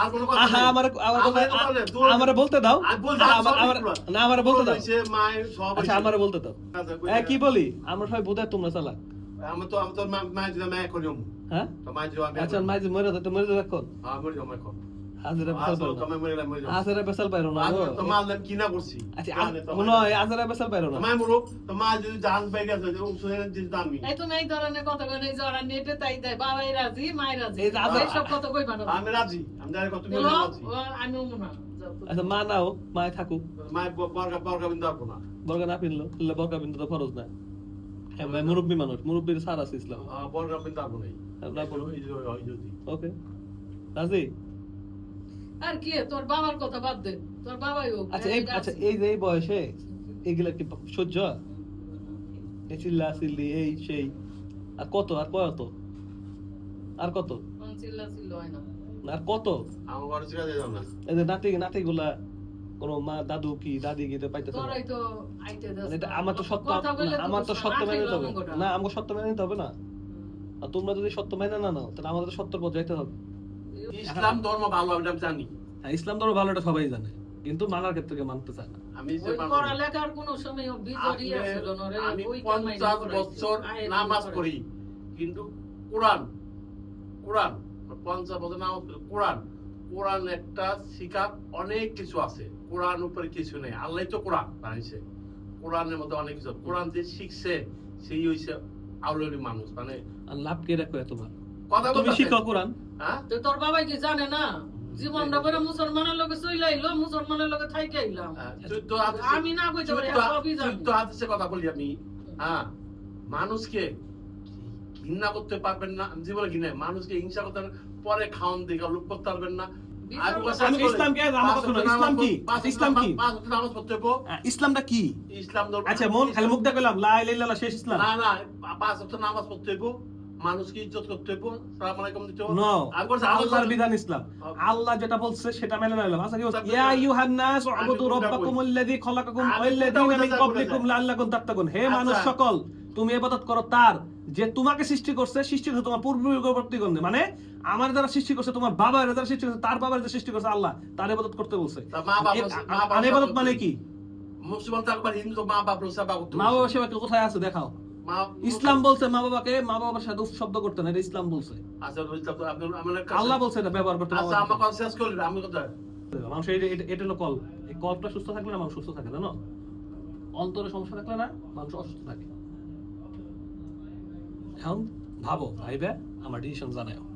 আর কোনো কথা আহা আমারে বলতে দাও না আমারে বলতে দাও আচ্ছা আমারে বলতে দাও কি বলি আমরা সবাই বোধহয় তোমরা চালাক আমি তো মাই দিলাম এখন হ্যাঁ তো মাই দিলাম আচ্ছা মাই মরে তো মরে যাবে এখন মরে যাও এখন আজরা বেসাল পারো তো মরে গেলাম মরে যাও আজরা বেসাল পারো না তো মারলাম কি না করছি আচ্ছা কোনো আজরা বেসাল পারো না মাই মরো তো মা যদি জান পাই গেছে ও শুনে দিন দামি এই তুমি এই ধরনের কথা কই নাই যারা নেটে তাই দেয় বাবাই রাজি মাই রাজি এই যে এই সব কথা কই বানো আমি রাজি আমি জানি কত তুমি রাজি আমি ও না আচ্ছা মা নাও মা থাকুক মাই বর্গা বিন্দু আর না বর্গা না পিনলো তাহলে বর্গা বিন্দু তো ফরজ না হ্যাঁ ভাই মুরব্বি মানুষ মুরব্বির সার আছে ইসলাম বর্গা বিন্দু আর নাই আমরা বলো এই যদি ওকে রাজি আর কি তোর বাবার কথা বাদ দে তোর বাবাই হোক আচ্ছা এই যে এই বয়সে এগুলা কি সহ্য এই চিল্লা চিল্লি এই সেই আর কত আর কত চিল্লা চিল্লা হয় না আর কত আমার ঘরে চিরা দেই না এই যে নাতি গুলা কোন মা দাদু কি দাদি কি পাইতেছে না তোরাই তো আইতে দাস এটা আমার তো সত্য মেনে নিতে হবে না আমাকে সত্য মেনে নিতে হবে না আর তোমরা যদি সত্য মেনে না নাও তাহলে আমাদের সত্যর পথ যাইতে হবে ইসলাম ধর্ম ভালো আমি জানি হ্যাঁ ইসলাম ধর্ম ভালো এটা সবাই জানে কিন্তু মানার ক্ষেত্রে কেউ মানতে চায় না আমি যে ওই পড়ালেখার কোনো সময় বিজড়ি আছিল না রে আমি ওই 50 বছর নামাজ পড়ি কিন্তু কোরআন 50 বছর নামাজ পড়ি কোরআন একটা শিখার অনেক কিছু আছে কোরআন উপরে কিছু নেই আল্লাহই তো কোরআন বানাইছে কোরআনের মধ্যে অনেক কিছু কোরআন যে শিখছে সেই হইছে আউলিয়ার মানুষ মানে আর লাভ কে রাখো তোমার কথা তুমি শিখো কোরআন হ্যাঁ তো তোর বাবা কি জানে না জীবনটা পরে মুসলমানের লগে চইলা আইলো মুসলমানের লগে থাইকে আইলাম তুই তো আমি না কইতে পারি সবই জানি তুই তো হাদিসে কথা বলি আমি হ্যাঁ মানুষকে ঘৃণা করতে পারবেন না জীবনে ঘৃণা মানুষকে হিংসা করতে পরে খাওয়ান দিকে লোক করতে পারবেন না ইসলামটা কি ইসলাম আচ্ছা মন খালি মুখ দেখালাম লা ইলাহা ইল্লাল্লাহ শেষ ইসলাম না না 5 ওয়াক্ত নামাজ পড়তে হইব মানুষকে ইজ্জত করতে হইব সালাম আলাইকুম দিতে হইব নো আল্লাহর বিধান ইসলাম আল্লাহ যেটা বলছে সেটা মেনে নিলাম আচ্ছা কি ইয়া আইয়ুহান নাস উবুদু রাব্বাকুমুল্লাযী খালাকাকুম ওয়াল্লাযীনা মিন ক্বাবলিকুম লাআল্লাকুম তাত্তাকুন হে মানুষ সকল তুমি ইবাদত করো তার যে তোমাকে সৃষ্টি করছে তোমার পূর্ববর্তীগণ মানে আমার দ্বারা সৃষ্টি করছে তোমার বাবার দ্বারা সৃষ্টি করছে তার বাবার দ্বারা সৃষ্টি করছে আল্লাহ তার ইবাদত করতে বলছে আর ইবাদত মানে কি মুসলমান থাকবার হিন্দু মা বাবা সেবা করতে মা বাবা সেবা কোথায় আছে দেখাও ইসলাম বলছে মা বাবার সাথে শব্দ করতে না এটা ইসলাম বলছে আচ্ছা আল্লাহ বলছে এটা ব্যবহার করতে আচ্ছা আমার কথা শেষ করলি আমি কথা মানুষ এটা হলো কল এই কলটা সুস্থ থাকলে না মানুষ সুস্থ থাকে জানো অন্তরে সমস্যা থাকলে না মানুষ অসুস্থ থাকে এখন ভাবো ভাইবে আমার ডিসিশন জানাও